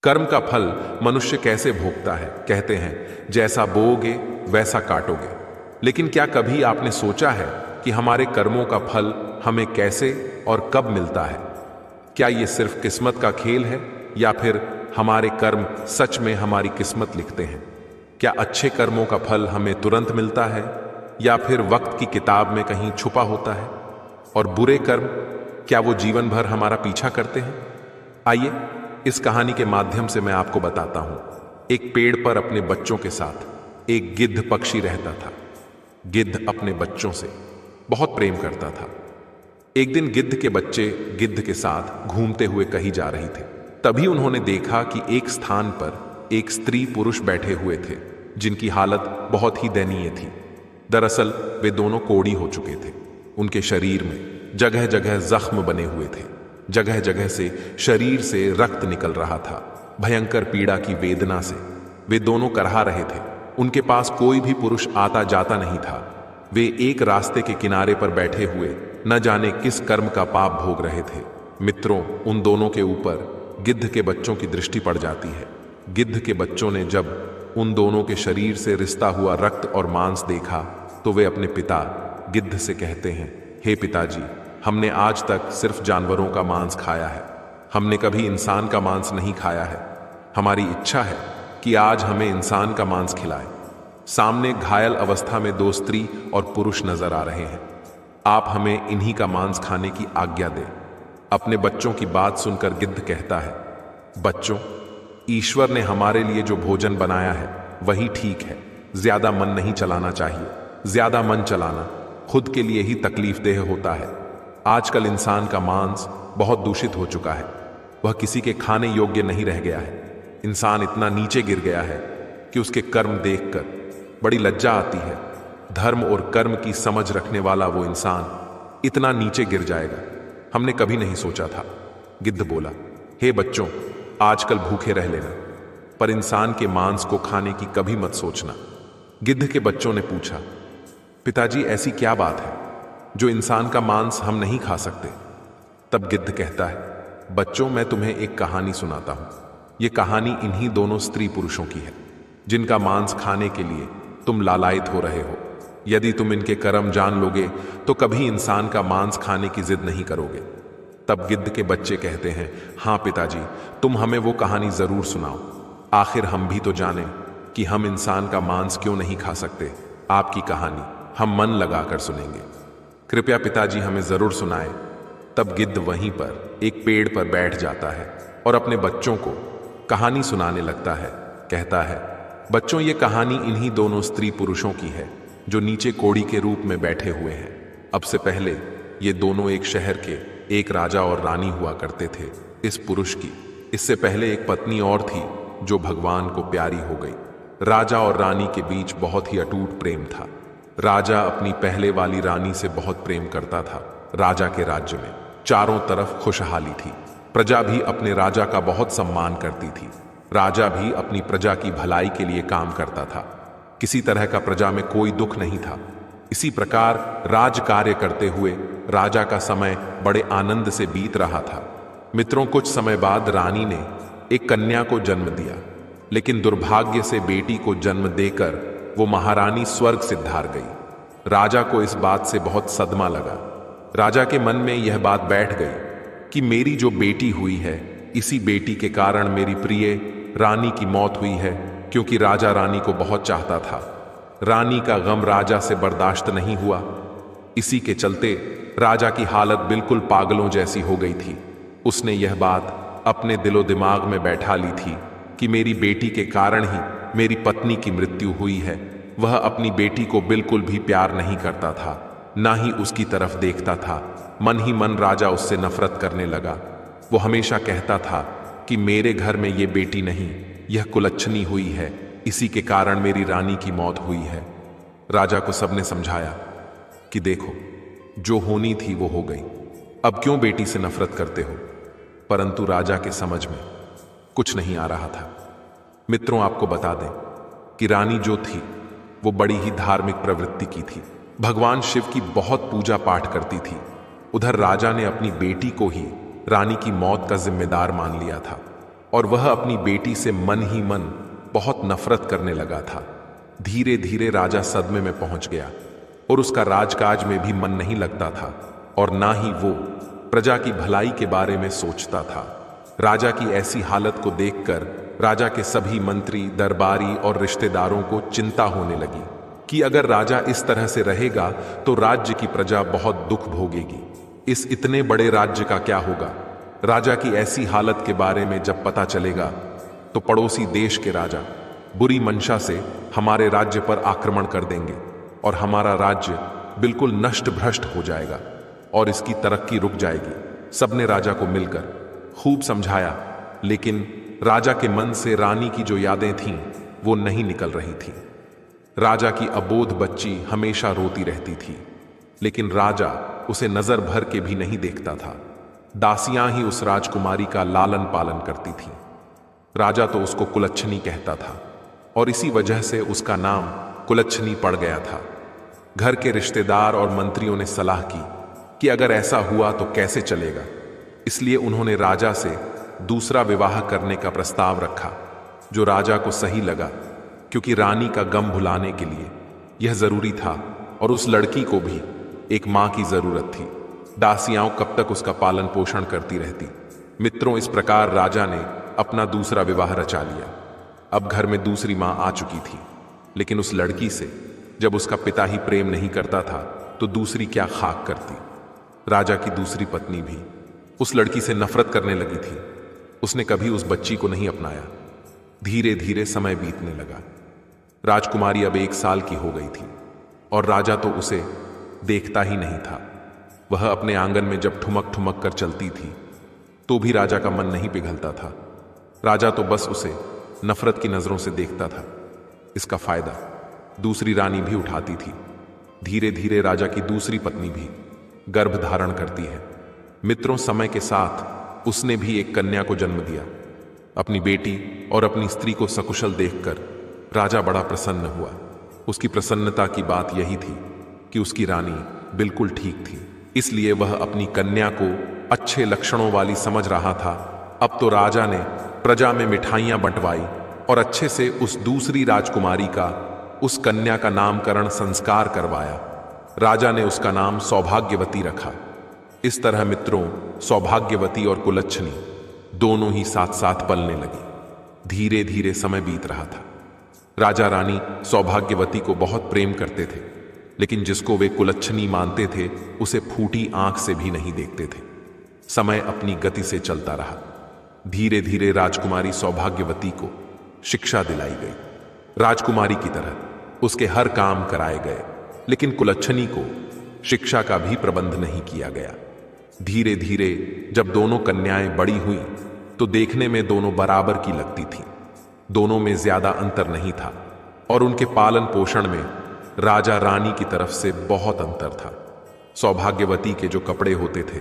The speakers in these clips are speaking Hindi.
कर्म का फल मनुष्य कैसे भोगता है? कहते हैं जैसा बोओगे वैसा काटोगे। लेकिन क्या कभी आपने सोचा है कि हमारे कर्मों का फल हमें कैसे और कब मिलता है? क्या ये सिर्फ किस्मत का खेल है या फिर हमारे कर्म सच में हमारी किस्मत लिखते हैं? क्या अच्छे कर्मों का फल हमें तुरंत मिलता है या फिर वक्त की किताब में कहीं छुपा होता है? और बुरे कर्म, क्या वो जीवन भर हमारा पीछा करते हैं? आइए इस कहानी के माध्यम से मैं आपको बताता हूं। एक पेड़ पर अपने बच्चों के साथ एक गिद्ध पक्षी रहता था। गिद्ध अपने बच्चों से बहुत प्रेम करता था। एक दिन गिद्ध के बच्चे गिद्ध के साथ घूमते हुए कहीं जा रही थे। तभी उन्होंने देखा कि एक स्थान पर एक स्त्री पुरुष बैठे हुए थे जिनकी हालत बहुत ही दयनीय थी। दरअसल वे दोनों कोढ़ी हो चुके थे। उनके शरीर में जगह जगह जख्म बने हुए थे। जगह जगह से शरीर से रक्त निकल रहा था। भयंकर पीड़ा की वेदना से वे दोनों करहा रहे थे। उनके पास कोई भी पुरुष आता जाता नहीं था। वे एक रास्ते के किनारे पर बैठे हुए न जाने किस कर्म का पाप भोग रहे थे। मित्रों, उन दोनों के ऊपर गिद्ध के बच्चों की दृष्टि पड़ जाती है। गिद्ध के बच्चों ने जब उन दोनों के शरीर से रिश्ता हुआ रक्त और मांस देखा तो वे अपने पिता गिद्ध से कहते हैं, हे पिताजी, हमने आज तक सिर्फ जानवरों का मांस खाया है। हमने कभी इंसान का मांस नहीं खाया है। हमारी इच्छा है कि आज हमें इंसान का मांस खिलाए। सामने घायल अवस्था में दो स्त्री और पुरुष नजर आ रहे हैं। आप हमें इन्हीं का मांस खाने की आज्ञा दें। अपने बच्चों की बात सुनकर गिद्ध कहता है, बच्चों, ईश्वर ने हमारे लिए जो भोजन बनाया है वही ठीक है। ज्यादा मन नहीं चलाना चाहिए। ज्यादा मन चलाना खुद के लिए ही तकलीफदेह होता है। आजकल इंसान का मांस बहुत दूषित हो चुका है। वह किसी के खाने योग्य नहीं रह गया है। इंसान इतना नीचे गिर गया है कि उसके कर्म देखकर बड़ी लज्जा आती है। धर्म और कर्म की समझ रखने वाला वो इंसान इतना नीचे गिर जाएगा, हमने कभी नहीं सोचा था। गिद्ध बोला, हे बच्चों, आजकल भूखे रह लेना, पर इंसान के मांस को खाने की कभी मत सोचना। गिद्ध के बच्चों ने पूछा, पिताजी, ऐसी क्या बात है जो इंसान का मांस हम नहीं खा सकते? तब गिद्ध कहता है, बच्चों, मैं तुम्हें एक कहानी सुनाता हूं। यह कहानी इन्हीं दोनों स्त्री पुरुषों की है जिनका मांस खाने के लिए तुम लालायित हो रहे हो। यदि तुम इनके कर्म जान लोगे तो कभी इंसान का मांस खाने की जिद नहीं करोगे। तब गिद्ध के बच्चे कहते हैं, हाँ पिताजी, तुम हमें वो कहानी जरूर सुनाओ। आखिर हम भी तो जाने कि हम इंसान का मांस क्यों नहीं खा सकते। आपकी कहानी हम मन लगाकर सुनेंगे। कृपया पिताजी हमें जरूर सुनाए। तब गिद्ध वहीं पर एक पेड़ पर बैठ जाता है और अपने बच्चों को कहानी सुनाने लगता है। कहता है, बच्चों, ये कहानी इन्हीं दोनों स्त्री पुरुषों की है जो नीचे कोढ़ी के रूप में बैठे हुए हैं। अब से पहले ये दोनों एक शहर के एक राजा और रानी हुआ करते थे। इस पुरुष की इससे पहले एक पत्नी और थी जो भगवान को प्यारी हो गई। राजा और रानी के बीच बहुत ही अटूट प्रेम था। राजा अपनी पहले वाली रानी से बहुत प्रेम करता था। राजा के राज्य में चारों तरफ खुशहाली थी। प्रजा भी अपने राजा का बहुत सम्मान करती थी। राजा भी अपनी प्रजा की भलाई के लिए काम करता था। किसी तरह का प्रजा में कोई दुख नहीं था। इसी प्रकार राज कार्य करते हुए राजा का समय बड़े आनंद से बीत रहा था। मित्रों, कुछ समय बाद रानी ने एक कन्या को जन्म दिया, लेकिन दुर्भाग्य से बेटी को जन्म देकर वो महारानी स्वर्ग से धार गई। राजा को इस बात से बहुत सदमा लगा। राजा के मन में यह बात बैठ गई कि मेरी जो बेटी हुई है, इसी बेटी के कारण मेरी प्रिय रानी की मौत हुई है, क्योंकि राजा रानी को बहुत चाहता था। रानी का गम राजा से बर्दाश्त नहीं हुआ। इसी के चलते राजा की हालत बिल्कुल पागलों जैसी हो गई थी। उसने यह बात अपने दिलो दिमाग में बैठा ली थी कि मेरी बेटी के कारण ही मेरी पत्नी की मृत्यु हुई है। वह अपनी बेटी को बिल्कुल भी प्यार नहीं करता था, ना ही उसकी तरफ देखता था। मन ही मन राजा उससे नफरत करने लगा। वो हमेशा कहता था कि मेरे घर में ये बेटी नहीं, यह कुलच्छनी हुई है, इसी के कारण मेरी रानी की मौत हुई है। राजा को सबने समझाया कि देखो, जो होनी थी वो हो गई, अब क्यों बेटी से नफरत करते हो? परंतु राजा के समझ में कुछ नहीं आ रहा था। मित्रों, आपको बता दें कि रानी जो थी वो बड़ी ही धार्मिक प्रवृत्ति की थी। भगवान शिव की बहुत पूजा पाठ करती थी। उधर राजा ने अपनी बेटी को ही रानी की मौत का जिम्मेदार मान लिया था और वह अपनी बेटी से मन ही मन बहुत नफरत करने लगा था। धीरे धीरे राजा सदमे में पहुंच गया और उसका राजकाज में भी मन नहीं लगता था और ना ही वो प्रजा की भलाई के बारे में सोचता था। राजा की ऐसी हालत को देखकर राजा के सभी मंत्री, दरबारी और रिश्तेदारों को चिंता होने लगी कि अगर राजा इस तरह से रहेगा तो राज्य की प्रजा बहुत दुख भोगेगी। इस इतने बड़े राज्य का क्या होगा? राजा की ऐसी हालत के बारे में जब पता चलेगा तो पड़ोसी देश के राजा बुरी मंशा से हमारे राज्य पर आक्रमण कर देंगे और हमारा राज्य बिल्कुल नष्ट भ्रष्ट हो जाएगा और इसकी तरक्की रुक जाएगी। सबने राजा को मिलकर खूब समझाया, लेकिन राजा के मन से रानी की जो यादें थीं वो नहीं निकल रही थीं। राजा की अबोध बच्ची हमेशा रोती रहती थी, लेकिन राजा उसे नजर भर के भी नहीं देखता था। दासियां ही उस राजकुमारी का लालन पालन करती थीं। राजा तो उसको कुलच्छनी कहता था और इसी वजह से उसका नाम कुलच्छनी पड़ गया था। घर के रिश्तेदार और मंत्रियों ने सलाह की कि अगर ऐसा हुआ तो कैसे चलेगा, इसलिए उन्होंने राजा से दूसरा विवाह करने का प्रस्ताव रखा, जो राजा को सही लगा, क्योंकि रानी का गम भुलाने के लिए यह जरूरी था और उस लड़की को भी एक मां की जरूरत थी। दासियां कब तक उसका पालन पोषण करती रहती। मित्रों, इस प्रकार राजा ने अपना दूसरा विवाह रचा लिया। अब घर में दूसरी मां आ चुकी थी, लेकिन उस लड़की से जब उसका पिता ही प्रेम नहीं करता था तो दूसरी क्या खाक करती। राजा की दूसरी पत्नी भी उस लड़की से नफरत करने लगी थी। उसने कभी उस बच्ची को नहीं अपनाया। धीरे धीरे समय बीतने लगा। राजकुमारी अब 1 साल की हो गई थी और राजा तो उसे देखता ही नहीं था। वह अपने आंगन में जब ठुमक ठुमक कर चलती थी तो भी राजा का मन नहीं पिघलता था। राजा तो बस उसे नफरत की नजरों से देखता था। इसका फायदा दूसरी रानी भी उठाती थी। धीरे धीरे राजा की दूसरी पत्नी भी गर्भ धारण करती है। मित्रों, समय के साथ उसने भी एक कन्या को जन्म दिया। अपनी बेटी और अपनी स्त्री को सकुशल देखकर राजा बड़ा प्रसन्न हुआ। उसकी प्रसन्नता की बात यही थी कि उसकी रानी बिल्कुल ठीक थी, इसलिए वह अपनी कन्या को अच्छे लक्षणों वाली समझ रहा था। अब तो राजा ने प्रजा में मिठाइयां बंटवाई और अच्छे से उस दूसरी राजकुमारी का, उस कन्या का नामकरण संस्कार करवाया। राजा ने उसका नाम सौभाग्यवती रखा। इस तरह मित्रों, सौभाग्यवती और कुलच्छनी दोनों ही साथ साथ पलने लगी। धीरे धीरे समय बीत रहा था। राजा रानी सौभाग्यवती को बहुत प्रेम करते थे, लेकिन जिसको वे कुलच्छनी मानते थे उसे फूटी आंख से भी नहीं देखते थे। समय अपनी गति से चलता रहा। धीरे धीरे राजकुमारी सौभाग्यवती को शिक्षा दिलाई गई। राजकुमारी की तरह उसके हर काम कराए गए, लेकिन कुलच्छनी को शिक्षा का भी प्रबंध नहीं किया गया। धीरे धीरे जब दोनों कन्याएं बड़ी हुई तो देखने में दोनों बराबर की लगती थीं। दोनों में ज्यादा अंतर नहीं था और उनके पालन पोषण में राजा रानी की तरफ से बहुत अंतर था। सौभाग्यवती के जो कपड़े होते थे,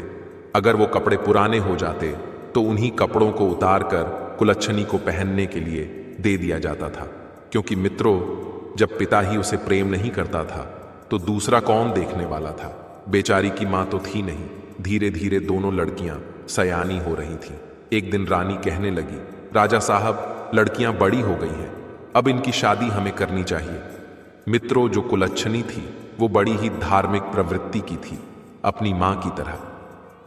अगर वो कपड़े पुराने हो जाते तो उन्हीं कपड़ों को उतारकर कुलच्छनी को पहनने के लिए दे दिया जाता था, क्योंकि मित्रों, जब पिता ही उसे प्रेम नहीं करता था तो दूसरा कौन देखने वाला था। बेचारी की मां तो थी नहीं। धीरे धीरे दोनों लड़कियां सयानी हो रही थीं। एक दिन रानी कहने लगी, राजा साहब, लड़कियां बड़ी हो गई हैं, अब इनकी शादी हमें करनी चाहिए। मित्रों, जो कुलच्छनी थी वो बड़ी ही धार्मिक प्रवृत्ति की थी, अपनी मां की तरह।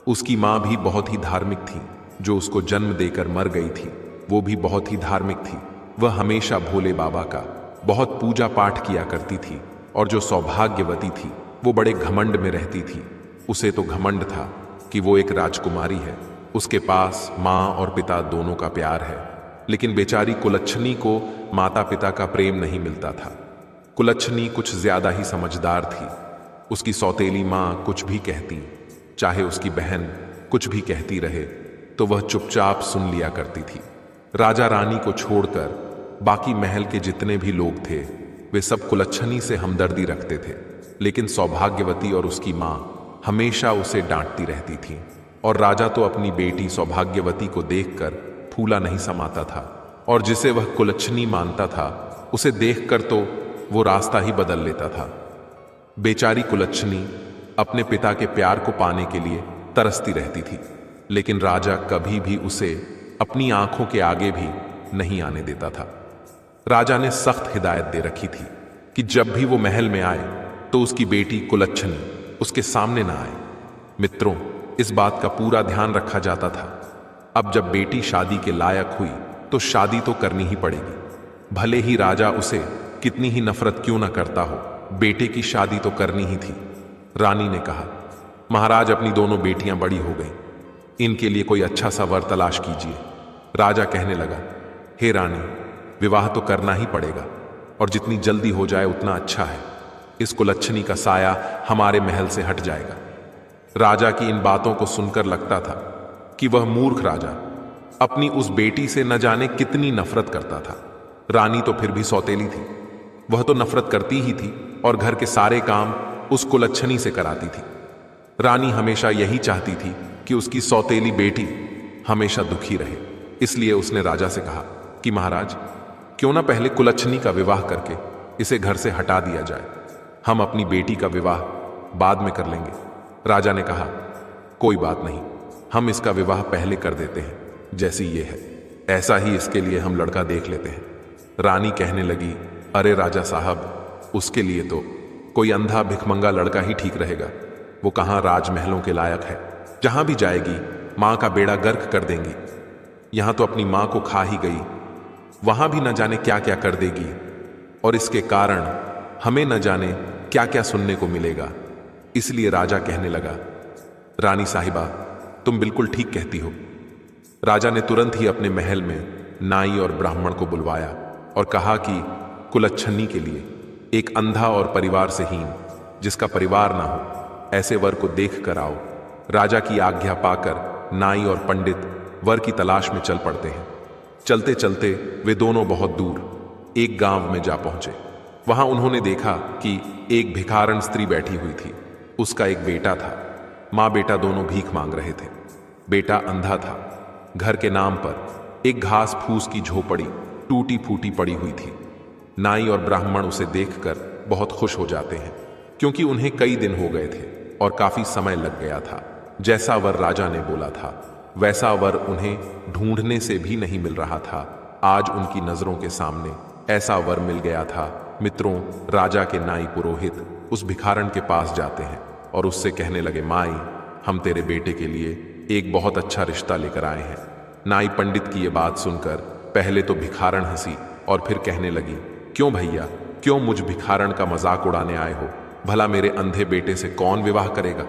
उसकी मां भी बहुत ही धार्मिक थी। जो उसको जन्म देकर मर गई थी वो भी बहुत ही धार्मिक थी। वह हमेशा भोले बाबा का बहुत पूजा पाठ किया करती थी। और जो सौभाग्यवती थी वो बड़े घमंड में रहती थी। उसे तो घमंड था कि वो एक राजकुमारी है, उसके पास माँ और पिता दोनों का प्यार है। लेकिन बेचारी कुलच्छनी को माता पिता का प्रेम नहीं मिलता था। कुलच्छनी कुछ ज्यादा ही समझदार थी। उसकी सौतेली माँ कुछ भी कहती, चाहे उसकी बहन कुछ भी कहती रहे, तो वह चुपचाप सुन लिया करती थी। राजा रानी को छोड़कर बाकी महल के जितने भी लोग थे वे सब कुलच्छनी से हमदर्दी रखते थे, लेकिन सौभाग्यवती और उसकी माँ हमेशा उसे डांटती रहती थी। और राजा तो अपनी बेटी सौभाग्यवती को देखकर फूला नहीं समाता था, और जिसे वह कुलच्छनी मानता था उसे देखकर तो वो रास्ता ही बदल लेता था। बेचारी कुलच्छनी अपने पिता के प्यार को पाने के लिए तरसती रहती थी, लेकिन राजा कभी भी उसे अपनी आंखों के आगे भी नहीं आने देता था। राजा ने सख्त हिदायत दे रखी थी कि जब भी वो महल में आए तो उसकी बेटी कुलच्छनी उसके सामने ना आए। मित्रों, इस बात का पूरा ध्यान रखा जाता था। अब जब बेटी शादी के लायक हुई तो शादी तो करनी ही पड़ेगी, भले ही राजा उसे कितनी ही नफरत क्यों ना करता हो, बेटे की शादी तो करनी ही थी। रानी ने कहा, महाराज, अपनी दोनों बेटियां बड़ी हो गई, इनके लिए कोई अच्छा सा वर तलाश कीजिए। राजा कहने लगा, हे रानी, विवाह तो करना ही पड़ेगा और जितनी जल्दी हो जाए उतना अच्छा है। इस कुलच्छनी का साया हमारे महल से हट जाएगा। राजा की इन बातों को सुनकर लगता था कि वह मूर्ख राजा अपनी उस बेटी से न जाने कितनी नफरत करता था। रानी तो फिर भी सौतेली थी, वह तो नफरत करती ही थी और घर के सारे काम उस कुलच्छनी से कराती थी। रानी हमेशा यही चाहती थी कि उसकी सौतेली बेटी हमेशा दुखी रहे। इसलिए उसने राजा से कहा कि महाराज, क्यों ना पहले कुलच्छनी का विवाह करके इसे घर से हटा दिया जाए, हम अपनी बेटी का विवाह बाद में कर लेंगे। राजा ने कहा, कोई बात नहीं, हम इसका विवाह पहले कर देते हैं, जैसी ये है ऐसा ही इसके लिए हम लड़का देख लेते हैं। रानी कहने लगी, अरे राजा साहब, उसके लिए तो कोई अंधा भिखमंगा लड़का ही ठीक रहेगा। वो कहाँ राजमहलों के लायक है, जहां भी जाएगी मां का बेड़ा गर्क कर देंगी। यहां तो अपनी मां को खा ही गई, वहां भी न जाने क्या क्या कर देगी और इसके कारण हमें न जाने क्या क्या सुनने को मिलेगा। इसलिए राजा कहने लगा, रानी साहिबा, तुम बिल्कुल ठीक कहती हो। राजा ने तुरंत ही अपने महल में नाई और ब्राह्मण को बुलवाया और कहा कि कुलच्छनी के लिए एक अंधा और परिवार से हीन, जिसका परिवार ना हो, ऐसे वर को देख कर आओ। राजा की आज्ञा पाकर नाई और पंडित वर की तलाश में चल पड़ते हैं। चलते चलते वे दोनों बहुत दूर एक गांव में जा पहुंचे। वहां उन्होंने देखा कि एक भिखारन स्त्री बैठी हुई थी। उसका एक बेटा था। मां बेटा दोनों भीख मांग रहे थे। बेटा अंधा था। घर के नाम पर एक घास फूस की झोपड़ी टूटी फूटी पड़ी हुई थी। नाई और ब्राह्मण उसे देखकर बहुत खुश हो जाते हैं, क्योंकि उन्हें कई दिन हो गए थे और काफी समय लग गया था। जैसा वर राजा ने बोला था वैसा वर उन्हें ढूंढने से भी नहीं मिल रहा था। आज उनकी नजरों के सामने ऐसा वर मिल गया था। मित्रों, राजा के नाई पुरोहित उस भिखारन के पास जाते हैं और उससे कहने लगे, माई, हम तेरे बेटे के लिए एक बहुत अच्छा रिश्ता लेकर आए हैं। नाई पंडित की ये बात सुनकर पहले तो भिखारन हंसी और फिर कहने लगी, क्यों भैया, क्यों मुझ भिखारन का मजाक उड़ाने आए हो? भला मेरे अंधे बेटे से कौन विवाह करेगा?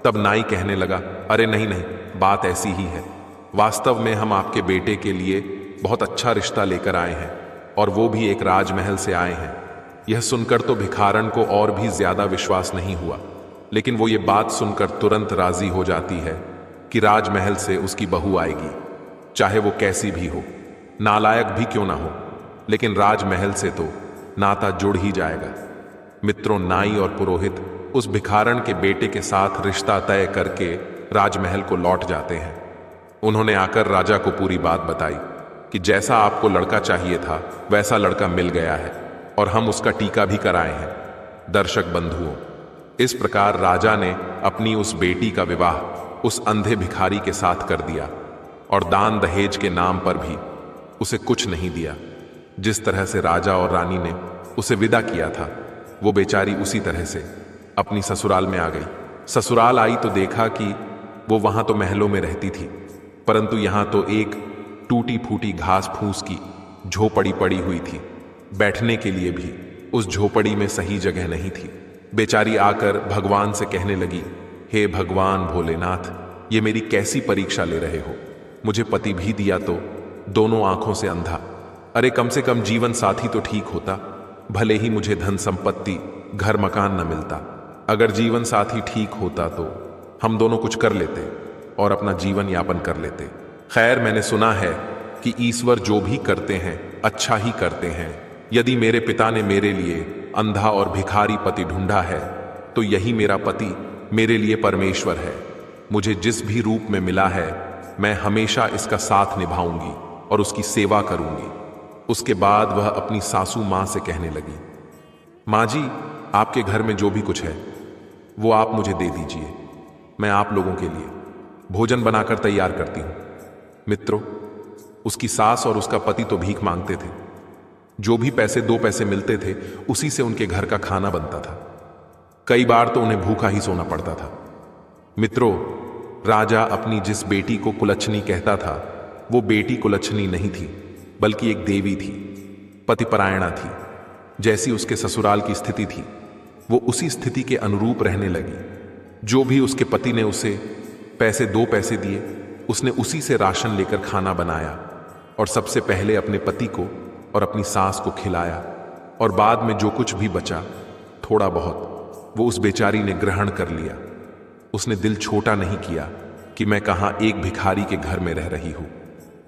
तब नाई कहने लगा, अरे नहीं नहीं, बात ऐसी ही है। वास्तव में हम आपके बेटे के लिए बहुत अच्छा रिश्ता लेकर आए हैं और वो भी एक राजमहल से आए हैं। यह सुनकर तो भिखारन को और भी ज्यादा विश्वास नहीं हुआ, लेकिन वो ये बात सुनकर तुरंत राजी हो जाती है कि राजमहल से उसकी बहू आएगी, चाहे वो कैसी भी हो, नालायक भी क्यों ना हो, लेकिन राजमहल से तो नाता जुड़ ही जाएगा। मित्रों, नाई और पुरोहित उस भिखारन के बेटे के साथ रिश्ता तय करके राजमहल को लौट जाते हैं। उन्होंने आकर राजा को पूरी बात बताई कि जैसा आपको लड़का चाहिए था वैसा लड़का मिल गया है और हम उसका टीका भी कराए हैं। दर्शक बंधुओं, इस प्रकार राजा ने अपनी उस बेटी का विवाह उस अंधे भिखारी के साथ कर दिया और दान दहेज के नाम पर भी उसे कुछ नहीं दिया। जिस तरह से राजा और रानी ने उसे विदा किया था, वो बेचारी उसी तरह से अपनी ससुराल में आ गई। ससुराल आई तो देखा कि वो वहां तो महलों में रहती थी, परंतु यहां तो एक टूटी फूटी घास फूस की झोपड़ी पड़ी हुई थी। बैठने के लिए भी उस झोपड़ी में सही जगह नहीं थी। बेचारी आकर भगवान से कहने लगी, हे भगवान भोलेनाथ, ये मेरी कैसी परीक्षा ले रहे हो? मुझे पति भी दिया तो दोनों आंखों से अंधा। अरे कम से कम जीवन साथी तो ठीक होता, भले ही मुझे धन संपत्ति घर मकान न मिलता। अगर जीवन साथी ठीक होता तो हम दोनों कुछ कर लेते और अपना जीवन यापन कर लेते। खैर, मैंने सुना है कि ईश्वर जो भी करते हैं अच्छा ही करते हैं। यदि मेरे पिता ने मेरे लिए अंधा और भिखारी पति ढूंढा है तो यही मेरा पति मेरे लिए परमेश्वर है। मुझे जिस भी रूप में मिला है मैं हमेशा इसका साथ निभाऊंगी और उसकी सेवा करूंगी। उसके बाद वह अपनी सासू मां से कहने लगी, मां जी, आपके घर में जो भी कुछ है वो आप मुझे दे दीजिए, मैं आप लोगों के लिए भोजन बनाकर तैयार करती हूं। मित्रों, उसकी सास और उसका पति तो भीख मांगते थे। जो भी पैसे 2 पैसे मिलते थे उसी से उनके घर का खाना बनता था। कई बार तो उन्हें भूखा ही सोना पड़ता था। मित्रों, राजा अपनी जिस बेटी को कुलच्छनी कहता था वो बेटी कुलच्छनी नहीं थी, बल्कि एक देवी थी, पतिपरायणा थी। जैसी उसके ससुराल की स्थिति थी वो उसी स्थिति के अनुरूप रहने लगी। जो भी उसके पति ने उसे पैसे 2 पैसे दिए, उसने उसी से राशन लेकर खाना बनाया और सबसे पहले अपने पति को और अपनी सास को खिलाया, और बाद में जो कुछ भी बचा थोड़ा बहुत वो उस बेचारी ने ग्रहण कर लिया। उसने दिल छोटा नहीं किया कि मैं कहां एक भिखारी के घर में रह रही हूं।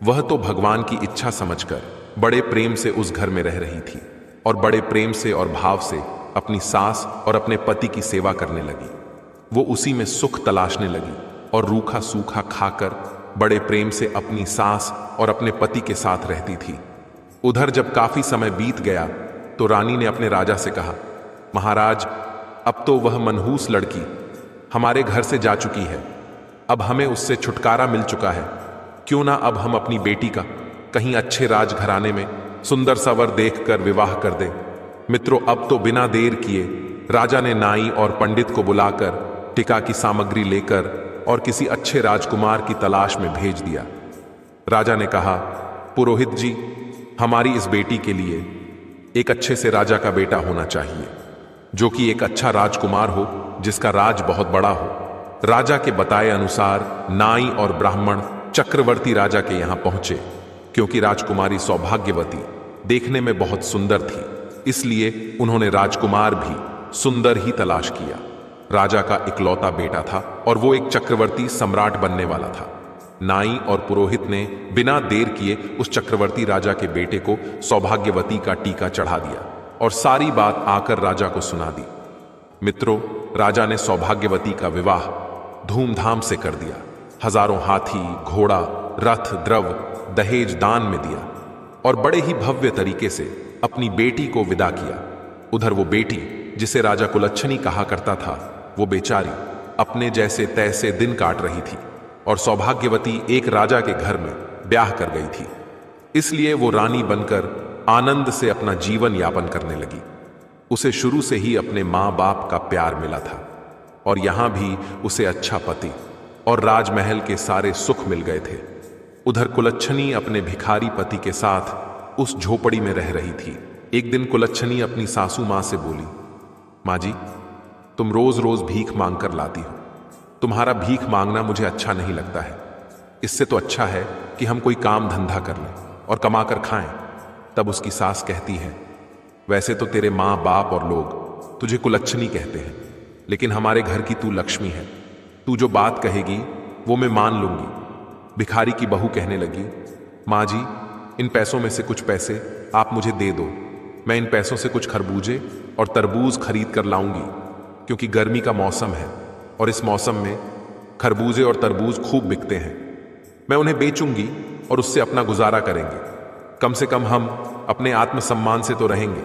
वह तो भगवान की इच्छा समझकर बड़े प्रेम से उस घर में रह रही थी और बड़े प्रेम से और भाव से अपनी सास और अपने पति की सेवा करने लगी। वो उसी में सुख तलाशने लगी और रूखा सूखा खाकर बड़े प्रेम से अपनी सास और अपने पति के साथ रहती थी। उधर जब काफी समय बीत गया तो रानी ने अपने राजा से कहा, महाराज, अब तो वह मनहूस लड़की हमारे घर से जा चुकी है। अब हमें उससे छुटकारा मिल चुका है। क्यों ना अब हम अपनी बेटी का कहीं अच्छे राजघराने में सुंदर सा वर देखकर विवाह कर दें। मित्रों, अब तो बिना देर किए राजा ने नाई और पंडित को बुलाकर टिका की सामग्री लेकर और किसी अच्छे राजकुमार की तलाश में भेज दिया। राजा ने कहा, पुरोहित जी, हमारी इस बेटी के लिए एक अच्छे से राजा का बेटा होना चाहिए, जो कि एक अच्छा राजकुमार हो, जिसका राज बहुत बड़ा हो। राजा के बताए अनुसार नाई और ब्राह्मण चक्रवर्ती राजा के यहां पहुंचे, क्योंकि राजकुमारी सौभाग्यवती देखने में बहुत सुंदर थी, इसलिए उन्होंने राजकुमार भी सुंदर ही तलाश किया। राजा का इकलौता बेटा था और वो एक चक्रवर्ती सम्राट बनने वाला था। नाई और पुरोहित ने बिना देर किए उस चक्रवर्ती राजा के बेटे को सौभाग्यवती का टीका चढ़ा दिया और सारी बात आकर राजा को सुना दी। मित्रों, राजा ने सौभाग्यवती का विवाह धूमधाम से कर दिया। हजारों हाथी, घोड़ा, रथ, द्रव दहेज दान में दिया और बड़े ही भव्य तरीके से अपनी बेटी को विदा किया। उधर वो बेटी जिसे राजा कुलच्छनी कहा करता था, वो बेचारी अपने जैसे तैसे दिन काट रही थी और सौभाग्यवती एक राजा के घर में ब्याह कर गई थी, इसलिए वो रानी बनकर आनंद से अपना जीवन यापन करने लगी। उसे शुरू से ही अपने मां बाप का प्यार मिला था और यहां भी उसे अच्छा पति और राजमहल के सारे सुख मिल गए थे। उधर कुलच्छनी अपने भिखारी पति के साथ उस झोपड़ी में रह रही थी। एक दिन कुलच्छनी अपनी सासू मां से बोली, मां जी, तुम रोज रोज भीख मांग कर लाती हो। तुम्हारा भीख मांगना मुझे अच्छा नहीं लगता है। इससे तो अच्छा है कि हम कोई काम धंधा कर लें और कमा कर खाएं। तब उसकी सास कहती है, वैसे तो तेरे माँ बाप और लोग तुझे कुलच्छनी कहते हैं, लेकिन हमारे घर की तू लक्ष्मी है। तू जो बात कहेगी वो मैं मान लूंगी। भिखारी की बहू कहने लगी, माँ जी, इन पैसों में से कुछ पैसे आप मुझे दे दो। मैं इन पैसों से कुछ खरबूजे और तरबूज खरीद कर लाऊंगी, क्योंकि गर्मी का मौसम है और इस मौसम में खरबूजे और तरबूज खूब बिकते हैं। मैं उन्हें बेचूंगी और उससे अपना गुजारा करेंगे। कम से कम हम अपने आत्मसम्मान से तो रहेंगे।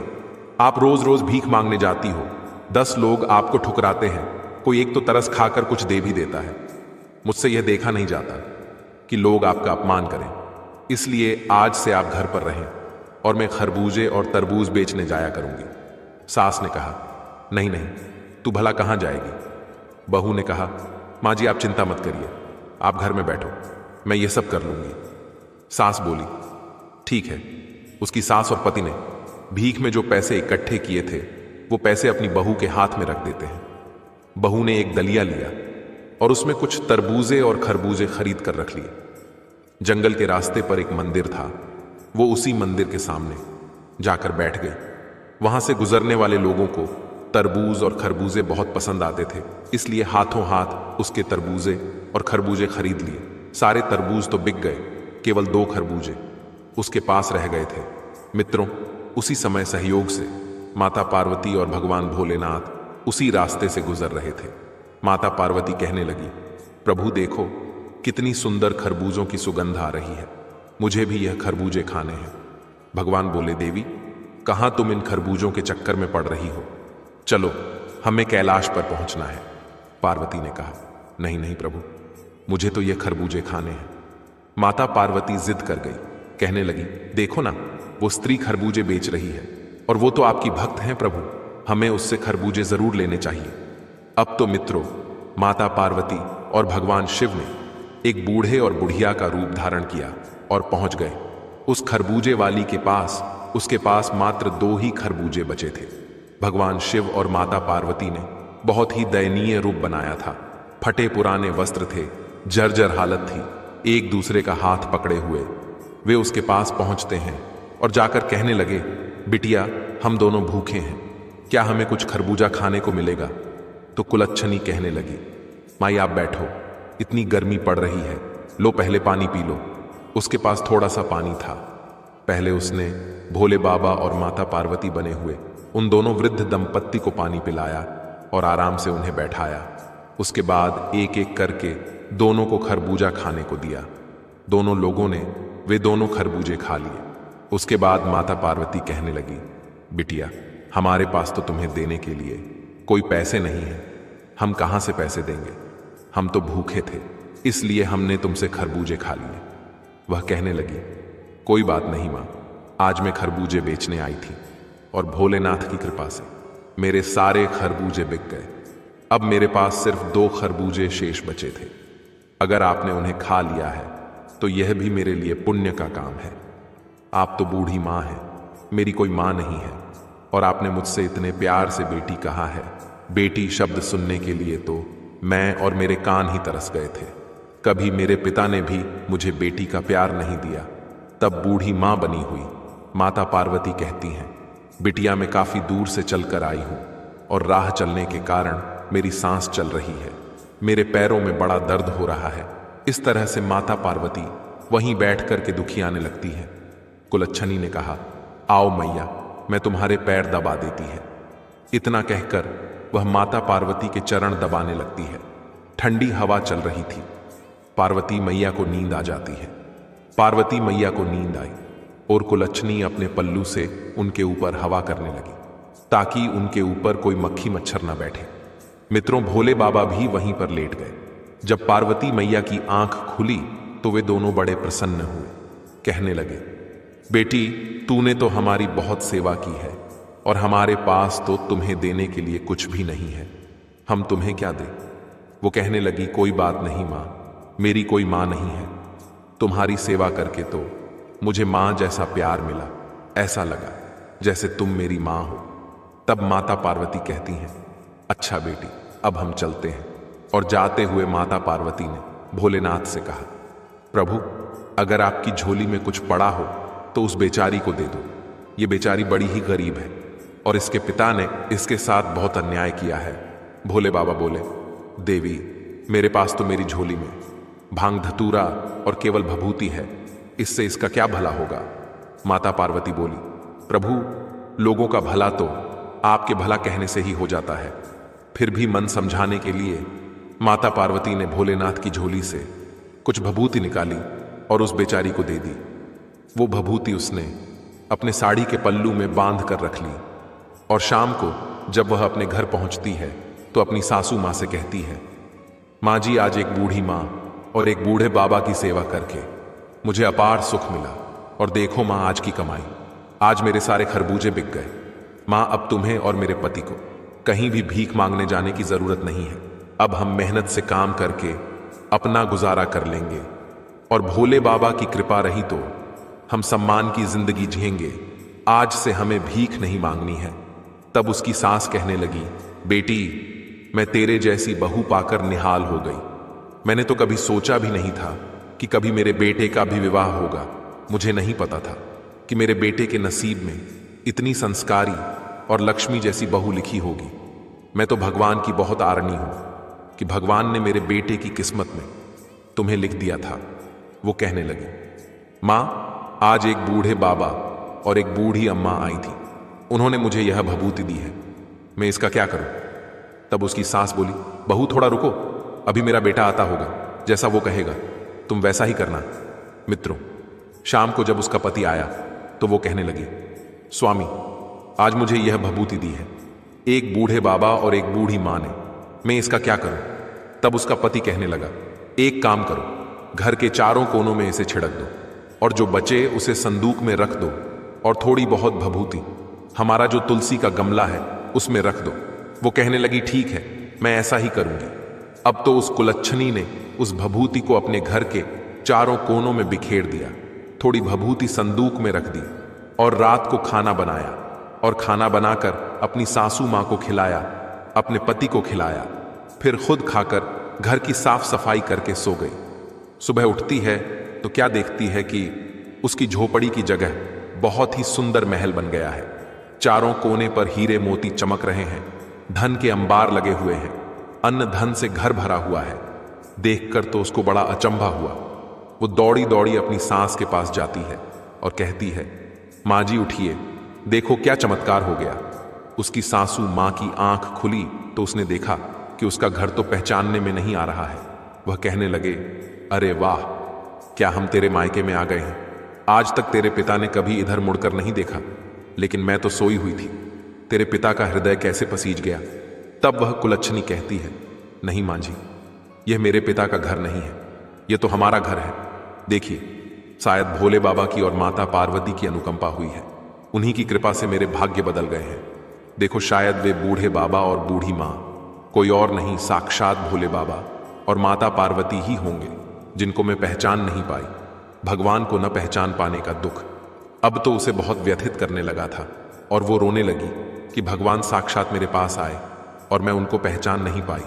आप रोज रोज भीख मांगने जाती हो, 10 लोग आपको ठुकराते हैं, कोई एक तो तरस खाकर कुछ दे भी देता है। मुझसे यह देखा नहीं जाता कि लोग आपका अपमान करें, इसलिए आज से आप घर पर रहें और मैं खरबूजे और तरबूज बेचने जाया करूंगी। सास ने कहा, नहीं नहीं, तू भला कहां जाएगी? बहू ने कहा, माँ जी, आप चिंता मत करिए, आप घर में बैठो, मैं ये सब कर लूंगी। सास बोली, ठीक है। उसकी सास और पति ने भीख में जो पैसे इकट्ठे किए थे वो पैसे अपनी बहू के हाथ में रख देते हैं। बहू ने एक दलिया लिया और उसमें कुछ तरबूजे और खरबूजे खरीद कर रख लिए। जंगल के रास्ते पर एक मंदिर था, वो उसी मंदिर के सामने जाकर बैठ गई। वहां से गुजरने वाले लोगों को तरबूज और खरबूजे बहुत पसंद आते थे, इसलिए हाथों हाथ उसके तरबूजे और खरबूजे खरीद लिए। सारे तरबूज तो बिक गए, केवल 2 खरबूजे उसके पास रह गए थे। मित्रों, उसी समय सहयोग से माता पार्वती और भगवान भोलेनाथ उसी रास्ते से गुजर रहे थे। माता पार्वती कहने लगी, प्रभु देखो, कितनी सुंदर खरबूजों की सुगंध आ रही है, मुझे भी यह खरबूजे खाने हैं। भगवान बोले, देवी, कहां तुम इन खरबूजों के चक्कर में पड़ रही हो? चलो, हमें कैलाश पर पहुंचना है। पार्वती ने कहा, नहीं नहीं प्रभु, मुझे तो ये खरबूजे खाने हैं। माता पार्वती जिद कर गई कहने लगी, देखो ना, वो स्त्री खरबूजे बेच रही है, और वो तो आपकी भक्त हैं प्रभु, हमें उससे खरबूजे जरूर लेने चाहिए। अब तो मित्रों, माता पार्वती और भगवान शिव ने एक बूढ़े और बुढ़िया का रूप धारण किया और पहुंच गए उस खरबूजे वाली के पास। उसके पास मात्र 2 ही खरबूजे बचे थे। भगवान शिव और माता पार्वती ने बहुत ही दयनीय रूप बनाया था। फटे पुराने वस्त्र थे, जर्जर हालत थी, एक दूसरे का हाथ पकड़े हुए वे उसके पास पहुंचते हैं और जाकर कहने लगे, बिटिया, हम दोनों भूखे हैं, क्या हमें कुछ खरबूजा खाने को मिलेगा? तो कुलच्छनी कहने लगी, माई आप बैठो, इतनी गर्मी पड़ रही है, लो पहले पानी पी लो। उसके पास थोड़ा सा पानी था। पहले उसने भोले बाबा और माता पार्वती बने हुए उन दोनों वृद्ध दंपत्ति को पानी पिलाया और आराम से उन्हें बैठाया। उसके बाद एक एक करके दोनों को खरबूजा खाने को दिया। दोनों लोगों ने वे दोनों खरबूजे खा लिए। उसके बाद माता पार्वती कहने लगी, बिटिया, हमारे पास तो तुम्हें देने के लिए कोई पैसे नहीं है, हम कहां से पैसे देंगे? हम तो भूखे थे, इसलिए हमने तुमसे खरबूजे खा लिए। वह कहने लगी, कोई बात नहीं मां, आज मैं खरबूजे बेचने आई थी और भोलेनाथ की कृपा से मेरे सारे खरबूजे बिक गए। अब मेरे पास सिर्फ 2 खरबूजे शेष बचे थे। अगर आपने उन्हें खा लिया है तो यह भी मेरे लिए पुण्य का काम है। आप तो बूढ़ी मां हैं, मेरी कोई मां नहीं है, और आपने मुझसे इतने प्यार से बेटी कहा है। बेटी शब्द सुनने के लिए तो मैं और मेरे कान ही तरस गए थे। कभी मेरे पिता ने भी मुझे बेटी का प्यार नहीं दिया, तब बूढ़ी मां बनी हुई। माता पार्वती कहती हैं, बिटिया, मैं काफी दूर से चलकर आई हूं और राह चलने के कारण मेरी सांस चल रही है, मेरे पैरों में बड़ा दर्द हो रहा है। इस तरह से माता पार्वती वहीं बैठ कर के दुखियाने लगती है। कुलच्छनी ने कहा, आओ मैया, मैं तुम्हारे पैर दबा देती है। इतना कहकर वह माता पार्वती के चरण दबाने लगती है। ठंडी हवा चल रही थी। पार्वती मैया को नींद आ जाती है। पार्वती मैया को नींद आई और कुलच्छनी अपने पल्लू से उनके ऊपर हवा करने लगी ताकि उनके ऊपर कोई मक्खी मच्छर न बैठे। मित्रों, भोले बाबा भी वहीं पर लेट गए। जब पार्वती मैया की आंख खुली तो वे दोनों बड़े प्रसन्न हुए। कहने लगे, बेटी, तूने तो हमारी बहुत सेवा की है और हमारे पास तो तुम्हें देने के लिए कुछ भी नहीं है, हम तुम्हें क्या दें? वो कहने लगी, कोई बात नहीं मां, मेरी कोई मां नहीं है। तुम्हारी सेवा करके तो मुझे मां जैसा प्यार मिला, ऐसा लगा जैसे तुम मेरी मां हो। तब माता पार्वती कहती हैं, अच्छा बेटी, अब हम चलते हैं। और जाते हुए माता पार्वती ने भोलेनाथ से कहा, प्रभु, अगर आपकी झोली में कुछ पड़ा हो तो उस बेचारी को दे दो। ये बेचारी बड़ी ही गरीब है और इसके पिता ने इसके साथ बहुत अन्याय किया है। भोले बाबा बोले, देवी, मेरे पास तो मेरी झोली में भांग धतूरा और केवल भभूति है, इससे इसका क्या भला होगा? माता पार्वती बोली, प्रभु, लोगों का भला तो आपके भला कहने से ही हो जाता है। फिर भी मन समझाने के लिए माता पार्वती ने भोलेनाथ की झोली से कुछ भभूति निकाली और उस बेचारी को दे दी। वो भभूति उसने अपने साड़ी के पल्लू में बांध कर रख ली और शाम को जब वह अपने घर पहुंचती है तो अपनी सासू मां से कहती है, मां जी, आज एक बूढ़ी मां और एक बूढ़े बाबा की सेवा करके मुझे अपार सुख मिला, और देखो मां, आज की कमाई, आज मेरे सारे खरबूजे बिक गए। मां, अब तुम्हें और मेरे पति को कहीं भी भीख मांगने जाने की जरूरत नहीं है। अब हम मेहनत से काम करके अपना गुजारा कर लेंगे, और भोले बाबा की कृपा रही तो हम सम्मान की जिंदगी जिएंगे। आज से हमें भीख नहीं मांगनी है। तब उसकी सास कहने लगी, बेटी, मैं तेरे जैसी बहू पाकर निहाल हो गई। मैंने तो कभी सोचा भी नहीं था कि कभी मेरे बेटे का भी विवाह होगा। मुझे नहीं पता था कि मेरे बेटे के नसीब में इतनी संस्कारी और लक्ष्मी जैसी बहू लिखी होगी। मैं तो भगवान की बहुत आरनी हूं कि भगवान ने मेरे बेटे की किस्मत में तुम्हें लिख दिया था। वो कहने लगी, मां, आज एक बूढ़े बाबा और एक बूढ़ी अम्मा आई थी, उन्होंने मुझे यह भभूति दी है, मैं इसका क्या करूं? तब उसकी सास बोली, बहू, थोड़ा रुको, अभी मेरा बेटा आता होगा, जैसा वो कहेगा तुम वैसा ही करना। मित्रों, शाम को जब उसका पति आया तो वो कहने लगी, स्वामी, आज मुझे यह भभूति दी है एक बूढ़े बाबा और एक बूढ़ी मां ने, मैं इसका क्या करूं? तब उसका पति कहने लगा, एक काम करो, घर के चारों कोनों में इसे छिड़क दो, और जो बचे उसे संदूक में रख दो, और थोड़ी बहुत भभूति हमारा जो तुलसी का गमला है उसमें रख दो। वो कहने लगी, ठीक है, मैं ऐसा ही करूंगी। अब तो उस कुलच्छनी ने उस भभूति को अपने घर के चारों कोनों में बिखेर दिया, थोड़ी भभूति संदूक में रख दी, और रात को खाना बनाया, और खाना बनाकर अपनी सासू मां को खिलाया, अपने पति को खिलाया, फिर खुद खाकर घर की साफ सफाई करके सो गई। सुबह उठती है तो क्या देखती है कि उसकी झोपड़ी की जगह बहुत ही सुंदर महल बन गया है। चारों कोने पर हीरे मोती चमक रहे हैं, धन के अंबार लगे हुए हैं, अन्न धन से घर भरा हुआ है। देखकर तो उसको बड़ा अचंभा हुआ। वो दौड़ी दौड़ी अपनी सास के पास जाती है और कहती है, माँ जी उठिए, देखो क्या चमत्कार हो गया। उसकी सासू माँ की आंख खुली तो उसने देखा कि उसका घर तो पहचानने में नहीं आ रहा है। वह कहने लगे, अरे वाह, क्या हम तेरे मायके में आ गए हैं। आज तक तेरे पिता ने कभी इधर मुड़कर नहीं देखा, लेकिन मैं तो सोई हुई थी। तेरे पिता का हृदय कैसे पसीज गया। तब वह कुलच्छनी कहती है, नहीं मां जी, यह मेरे पिता का घर नहीं है, यह तो हमारा घर है। देखिए, शायद भोले बाबा की और माता पार्वती की अनुकंपा हुई है, उन्हीं की कृपा से मेरे भाग्य बदल गए हैं। देखो, शायद वे बूढ़े बाबा और बूढ़ी मां कोई और नहीं, साक्षात भोले बाबा और माता पार्वती ही होंगे, जिनको मैं पहचान नहीं पाई। भगवान को न पहचान पाने का दुख अब तो उसे बहुत व्यथित करने लगा था, और वो रोने लगी कि भगवान साक्षात मेरे पास आए और मैं उनको पहचान नहीं पाई।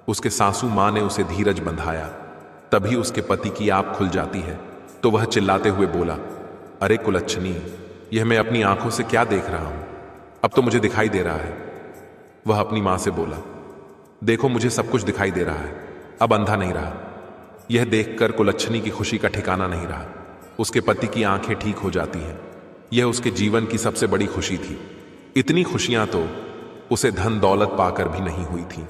उसके सासू मां ने उसे धीरज बंधाया, तभी उसके पति की आंख खुल जाती है तो वह चिल्लाते हुए बोला, अरे कुलच्छनी, यह मैं अपनी आंखों से क्या देख रहा हूं, अब तो मुझे दिखाई दे रहा है। वह अपनी मां से बोला, देखो, मुझे सब कुछ दिखाई दे रहा है, अब अंधा नहीं रहा। यह देखकर कुलच्छनी की खुशी का ठिकाना नहीं रहा। उसके पति की आंखें ठीक हो जाती हैं। यह उसके जीवन की सबसे बड़ी खुशी थी। इतनी खुशियां तो उसे धन दौलत पाकर भी नहीं हुई थी।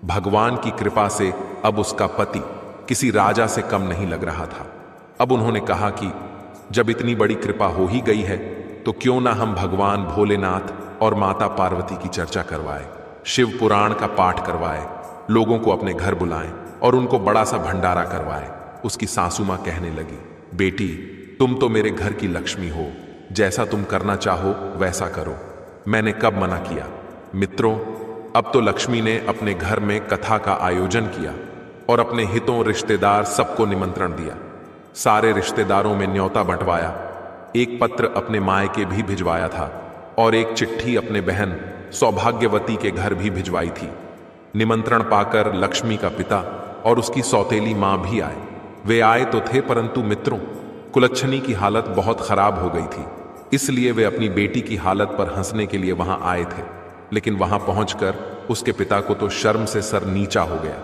भगवान की कृपा से अब उसका पति किसी राजा से कम नहीं लग रहा था। अब उन्होंने कहा कि जब इतनी बड़ी कृपा हो ही गई है तो क्यों ना हम भगवान भोलेनाथ और माता पार्वती की चर्चा करवाएं, शिव पुराण का पाठ करवाएं, लोगों को अपने घर बुलाएं और उनको बड़ा सा भंडारा करवाएं। उसकी सासू मां कहने लगी, बेटी, तुम तो मेरे घर की लक्ष्मी हो, जैसा तुम करना चाहो वैसा करो, मैंने कब मना किया। मित्रों, अब तो लक्ष्मी ने अपने घर में कथा का आयोजन किया और अपने हितों रिश्तेदार सबको निमंत्रण दिया। सारे रिश्तेदारों में न्योता बंटवाया। एक पत्र अपने मायके भी भिजवाया था और एक चिट्ठी अपने बहन सौभाग्यवती के घर भी भिजवाई थी। निमंत्रण पाकर लक्ष्मी का पिता और उसकी सौतेली मां भी आए। वे आए तो थे, परंतु मित्रों, कुलच्छनी की हालत बहुत खराब हो गई थी, इसलिए वे अपनी बेटी की हालत पर हंसने के लिए वहां आए थे। लेकिन वहां पहुंचकर उसके पिता को तो शर्म से सर नीचा हो गया।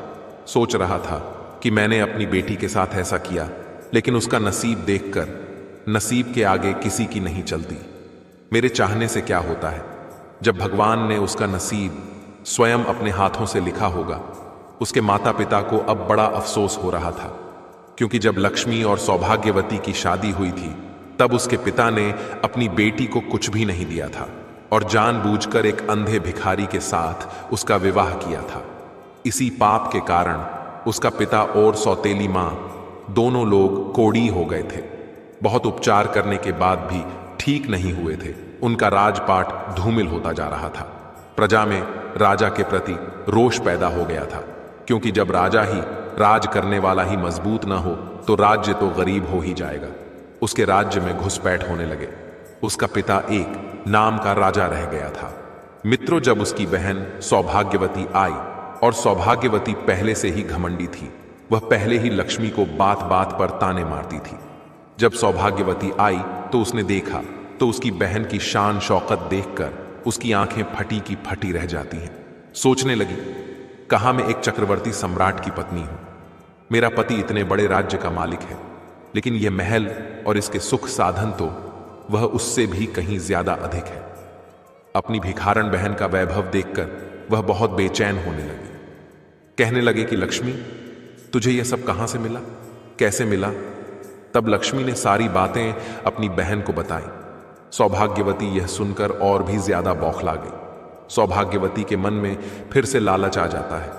सोच रहा था कि मैंने अपनी बेटी के साथ ऐसा किया, लेकिन उसका नसीब देखकर नसीब के आगे किसी की नहीं चलती। मेरे चाहने से क्या होता है, जब भगवान ने उसका नसीब स्वयं अपने हाथों से लिखा होगा। उसके माता पिता को अब बड़ा अफसोस हो रहा था, क्योंकि जब लक्ष्मी और सौभाग्यवती की शादी हुई थी तब उसके पिता ने अपनी बेटी को कुछ भी नहीं दिया था और जानबूझकर एक अंधे भिखारी के साथ उसका विवाह किया था। इसी पाप के कारण उसका पिता और सौतेली मां दोनों लोग कोढ़ी हो गए थे। बहुत उपचार करने के बाद भी ठीक नहीं हुए थे। उनका राजपाट धूमिल होता जा रहा था। प्रजा में राजा के प्रति रोष पैदा हो गया था, क्योंकि जब राजा ही राज करने वाला ही मजबूत ना हो तो राज्य तो गरीब हो ही जाएगा। उसके राज्य में घुसपैठ होने लगे। उसका पिता एक नाम का राजा रह गया था। मित्रों, जब उसकी बहन सौभाग्यवती आई, और सौभाग्यवती पहले से ही घमंडी थी, वह पहले ही लक्ष्मी को बात बात पर ताने मारती थी। जब सौभाग्यवती आई तो उसने देखा तो उसकी बहन की शान शौकत देखकर उसकी आंखें फटी की फटी रह जाती हैं। सोचने लगी, कहाँ मैं एक चक्रवर्ती सम्राट की पत्नी हूं। मेरा पति इतने बड़े राज्य का मालिक है, लेकिन यह महल और इसके सुख साधन तो वह उससे भी कहीं ज्यादा अधिक है। अपनी भिखारन बहन का वैभव देखकर वह बहुत बेचैन होने लगी। कहने लगे कि लक्ष्मी, तुझे यह सब कहां से मिला, कैसे मिला। तब लक्ष्मी ने सारी बातें अपनी बहन को बताई। सौभाग्यवती यह सुनकर और भी ज्यादा बौखला गई। सौभाग्यवती के मन में फिर से लालच आ जाता है।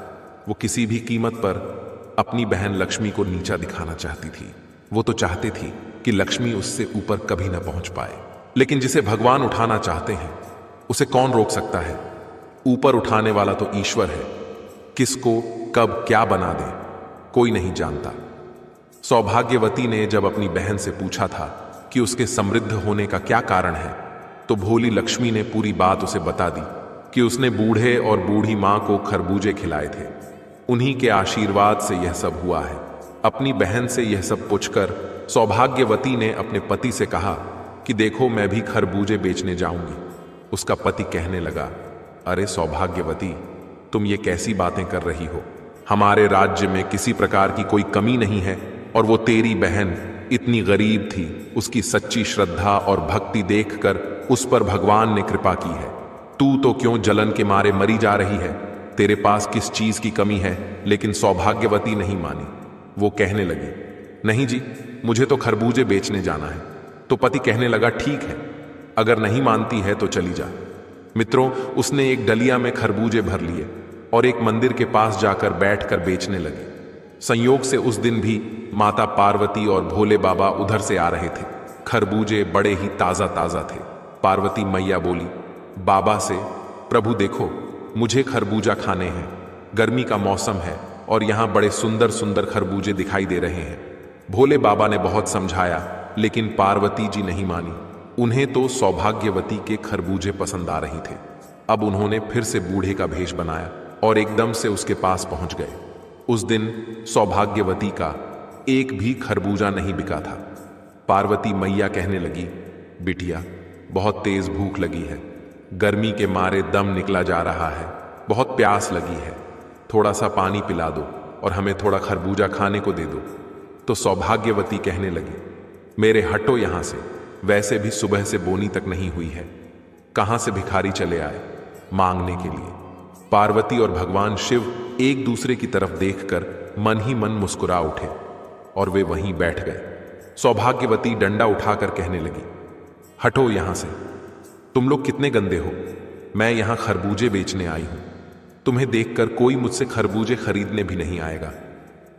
वो किसी भी कीमत पर अपनी बहन लक्ष्मी को नीचा दिखाना चाहती थी। वो तो चाहती थी कि लक्ष्मी उससे ऊपर कभी न पहुंच पाए। लेकिन जिसे भगवान उठाना चाहते हैं उसे कौन रोक सकता है? ऊपर उठाने वाला तो ईश्वर है। किसको कब क्या बना दे कोई नहीं जानता। सौभाग्यवती ने जब अपनी बहन से पूछा था कि उसके समृद्ध होने का क्या कारण है, तो भोली लक्ष्मी ने पूरी बात उसे बता दी कि उसने बूढ़े और बूढ़ी मां को खरबूजे खिलाए थे। उन्हीं के आशीर्वाद से यह सब हुआ है। अपनी बहन से यह सब पूछकर सौभाग्यवती ने अपने पति से कहा कि देखो, मैं भी खरबूजे बेचने जाऊंगी। उसका पति कहने लगा, अरे सौभाग्यवती, तुम ये कैसी बातें कर रही हो? हमारे राज्य में किसी प्रकार की कोई कमी नहीं है, और वो तेरी बहन इतनी गरीब थी, उसकी सच्ची श्रद्धा और भक्ति देखकर उस पर भगवान ने कृपा की है। तू तो क्यों जलन के मारे मरी जा रही है? तेरे पास किस चीज की कमी है? लेकिन सौभाग्यवती नहीं मानी। वो कहने लगी, नहीं जी, मुझे तो खरबूजे बेचने जाना है। तो पति कहने लगा, ठीक है, अगर नहीं मानती है तो चली जा। मित्रों, उसने एक डलिया में खरबूजे भर लिए और एक मंदिर के पास जाकर बैठकर बेचने लगी। संयोग से उस दिन भी माता पार्वती और भोले बाबा उधर से आ रहे थे। खरबूजे बड़े ही ताजा ताजा थे। पार्वती मैया बोली बाबा से, प्रभु देखो, मुझे खरबूजा खाने हैं। गर्मी का मौसम है और यहां बड़े सुंदर सुंदर खरबूजे दिखाई दे रहे हैं। भोले बाबा ने बहुत समझाया, लेकिन पार्वती जी नहीं मानी। उन्हें तो सौभाग्यवती के खरबूजे पसंद आ रही थे। अब उन्होंने फिर से बूढ़े का भेष बनाया और एकदम से उसके पास पहुंच गए। उस दिन सौभाग्यवती का एक भी खरबूजा नहीं बिका था। पार्वती मैया कहने लगी, बिटिया, बहुत तेज भूख लगी है, गर्मी के मारे दम निकला जा रहा है, बहुत प्यास लगी है, थोड़ा सा पानी पिला दो और हमें थोड़ा खरबूजा खाने को दे दो। तो सौभाग्यवती कहने लगी, मेरे हटो यहां से, वैसे भी सुबह से बोनी तक नहीं हुई है, कहां से भिखारी चले आए मांगने के लिए। पार्वती और भगवान शिव एक दूसरे की तरफ देखकर मन ही मन मुस्कुरा उठे और वे वहीं बैठ गए। सौभाग्यवती डंडा उठाकर कहने लगी, हटो यहां से, तुम लोग कितने गंदे हो। मैं यहां खरबूजे बेचने आई हूं। तुम्हें देखकर कोई मुझसे खरबूजे खरीदने भी नहीं आएगा।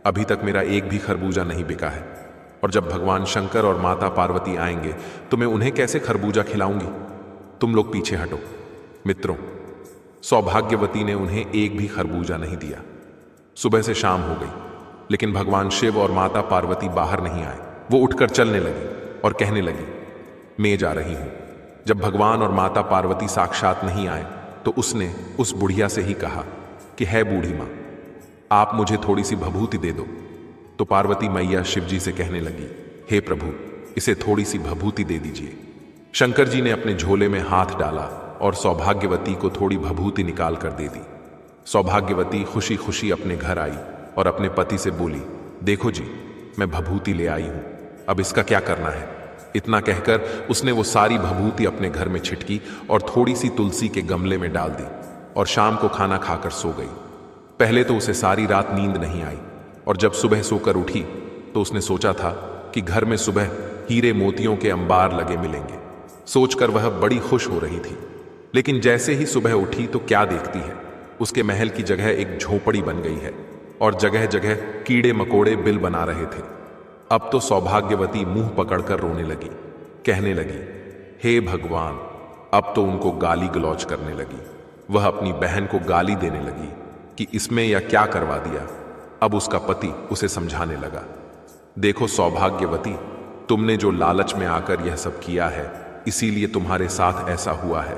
अभी तक मेरा एक भी खरबूजा नहीं बिका है, और जब भगवान शंकर और माता पार्वती आएंगे तो मैं उन्हें कैसे खरबूजा खिलाऊंगी। तुम लोग पीछे हटो। मित्रों, सौभाग्यवती ने उन्हें एक भी खरबूजा नहीं दिया। सुबह से शाम हो गई, लेकिन भगवान शिव और माता पार्वती बाहर नहीं आए। वो उठकर चलने लगी और कहने लगी, मैं जा रही हूं। जब भगवान और माता पार्वती साक्षात नहीं आए तो उसने उस बुढ़िया से ही कहा कि है बूढ़ी मां, आप मुझे थोड़ी सी भभूति दे दो। तो पार्वती मैया शिव जी से कहने लगी, हे प्रभु, इसे थोड़ी सी भभूति दे दीजिए। शंकर जी ने अपने झोले में हाथ डाला और सौभाग्यवती को थोड़ी भभूति निकाल कर दे दी। सौभाग्यवती खुशी खुशी अपने घर आई और अपने पति से बोली, देखो जी, मैं भभूति ले आई हूं, अब इसका क्या करना है। इतना कहकर उसने वो सारी भभूति अपने घर में छिटकी और थोड़ी सी तुलसी के गमले में डाल दी और शाम को खाना खाकर सो गई। पहले तो उसे सारी रात नींद नहीं आई, और जब सुबह सोकर उठी तो उसने सोचा था कि घर में सुबह हीरे मोतियों के अंबार लगे मिलेंगे। सोचकर वह बड़ी खुश हो रही थी। लेकिन जैसे ही सुबह उठी तो क्या देखती है, उसके महल की जगह एक झोपड़ी बन गई है और जगह जगह कीड़े मकोड़े बिल बना रहे थे। अब तो सौभाग्यवती मुंह पकड़कर रोने लगी, कहने लगी, हे भगवान। अब तो उनको गाली गलौज करने लगी। वह अपनी बहन को गाली देने लगी कि इसमें या क्या करवा दिया। अब उसका पति उसे समझाने लगा, देखो सौभाग्यवती, तुमने जो लालच में आकर यह सब किया है, इसीलिए तुम्हारे साथ ऐसा हुआ है।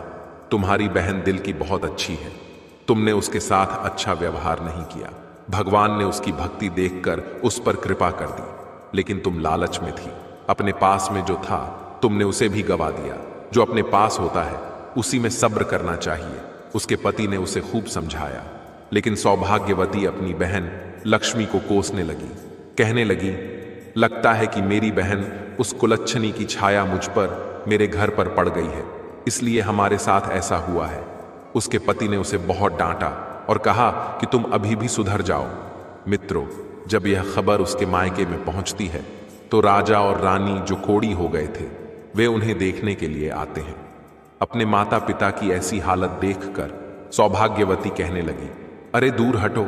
तुम्हारी बहन दिल की बहुत अच्छी है, तुमने उसके साथ अच्छा व्यवहार नहीं किया। भगवान ने उसकी भक्ति देखकर उस पर कृपा कर दी, लेकिन तुम लालच में थी। अपने पास में जो था तुमने उसे भी गवा दिया। जो अपने पास होता है उसी में सब्र करना चाहिए। उसके पति ने उसे खूब समझाया, लेकिन सौभाग्यवती अपनी बहन लक्ष्मी को कोसने लगी, कहने लगी, लगता है कि मेरी बहन उस कुलच्छनी की छाया मुझ पर, मेरे घर पर पड़ गई है, इसलिए हमारे साथ ऐसा हुआ है। उसके पति ने उसे बहुत डांटा और कहा कि तुम अभी भी सुधर जाओ। मित्रों, जब यह खबर उसके मायके में पहुंचती है तो राजा और रानी जो कोड़ी हो गए थे वे उन्हें देखने के लिए आते हैं। अपने माता पिता की ऐसी हालत देखकर सौभाग्यवती कहने लगी, अरे दूर हटो,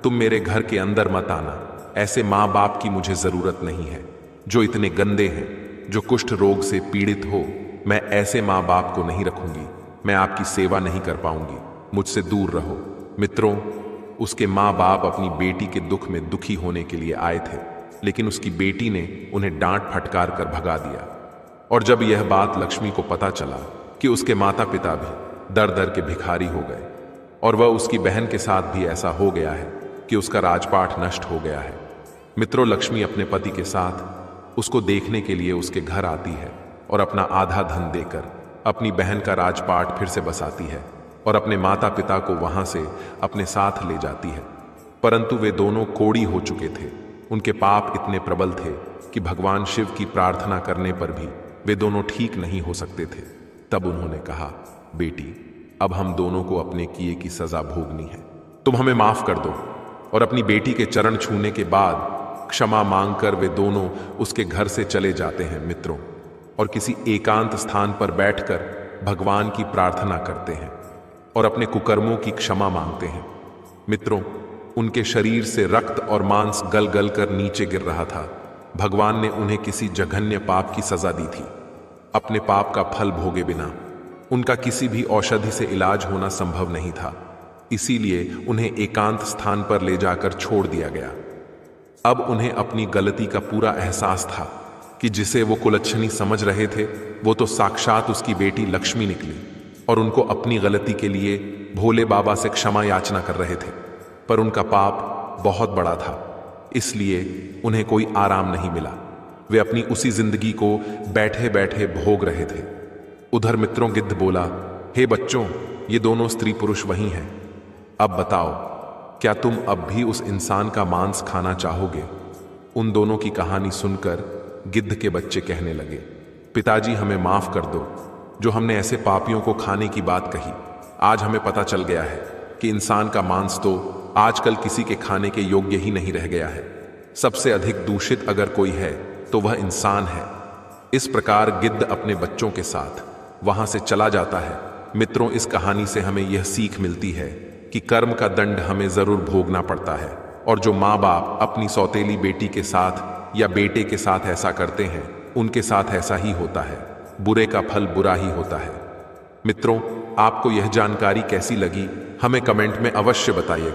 तुम मेरे घर के अंदर मत आना, ऐसे माँ बाप की मुझे जरूरत नहीं है। जो इतने गंदे हैं, जो कुष्ठ रोग से पीड़ित हो, मैं ऐसे माँ बाप को नहीं रखूंगी। मैं आपकी सेवा नहीं कर पाऊंगी, मुझसे दूर रहो। मित्रों, उसके माँ बाप अपनी बेटी के दुख में दुखी होने के लिए आए थे, लेकिन उसकी बेटी ने उन्हें डांट फटकार कर भगा दिया। और जब यह बात लक्ष्मी को पता चला कि उसके माता पिता भी दर दर के भिखारी हो गए और वह उसकी बहन के साथ भी ऐसा हो गया है कि उसका राजपाट नष्ट हो गया है, मित्रों, लक्ष्मी अपने पति के साथ उसको देखने के लिए उसके घर आती है और अपना आधा धन देकर अपनी बहन का राजपाट फिर से बसाती है और अपने माता पिता को वहां से अपने साथ ले जाती है। परंतु वे दोनों कोढ़ी हो चुके थे। उनके पाप इतने प्रबल थे कि भगवान शिव की प्रार्थना करने पर भी वे दोनों ठीक नहीं हो सकते थे। तब उन्होंने कहा, बेटी, अब हम दोनों को अपने किए की सजा भोगनी है, तुम हमें माफ कर दो। और अपनी बेटी के चरण छूने के बाद क्षमा मांगकर वे दोनों उसके घर से चले जाते हैं, मित्रों, और किसी एकांत स्थान पर बैठकर भगवान की प्रार्थना करते हैं और अपने कुकर्मों की क्षमा मांगते हैं। मित्रों, उनके शरीर से रक्त और मांस गल गल कर नीचे गिर रहा था। भगवान ने उन्हें किसी जघन्य पाप की सजा दी थी। अपने पाप का फल भोगे बिना उनका किसी भी औषधि से इलाज होना संभव नहीं था, इसीलिए उन्हें एकांत स्थान पर ले जाकर छोड़ दिया गया। अब उन्हें अपनी गलती का पूरा एहसास था कि जिसे वो कुलच्छनी समझ रहे थे, वो तो साक्षात उसकी बेटी लक्ष्मी निकली और उनको अपनी गलती के लिए भोले बाबा से क्षमा याचना कर रहे थे। पर उनका पाप बहुत बड़ा था, इसलिए उन्हें कोई आराम नहीं मिला। वे अपनी उसी जिंदगी को बैठे बैठे भोग रहे थे। उधर मित्रों, गिद्ध बोला, हे बच्चों, ये दोनों स्त्री पुरुष वही हैं। अब बताओ, क्या तुम अब भी उस इंसान का मांस खाना चाहोगे? उन दोनों की कहानी सुनकर गिद्ध के बच्चे कहने लगे, पिताजी, हमें माफ कर दो, जो हमने ऐसे पापियों को खाने की बात कही। आज हमें पता चल गया है कि इंसान का मांस तो आजकल किसी के खाने के योग्य ही नहीं रह गया है। सबसे अधिक दूषित अगर कोई है तो वह इंसान है। इस प्रकार गिद्ध अपने बच्चों के साथ वहां से चला जाता है। मित्रों, इस कहानी से हमें यह सीख मिलती है कि कर्म का दंड हमें जरूर भोगना पड़ता है, और जो माँ बाप अपनी सौतेली बेटी के साथ या बेटे के साथ ऐसा करते हैं, उनके साथ ऐसा ही होता है। बुरे का फल बुरा ही होता है। मित्रों, आपको यह जानकारी कैसी लगी, हमें कमेंट में अवश्य बताइए।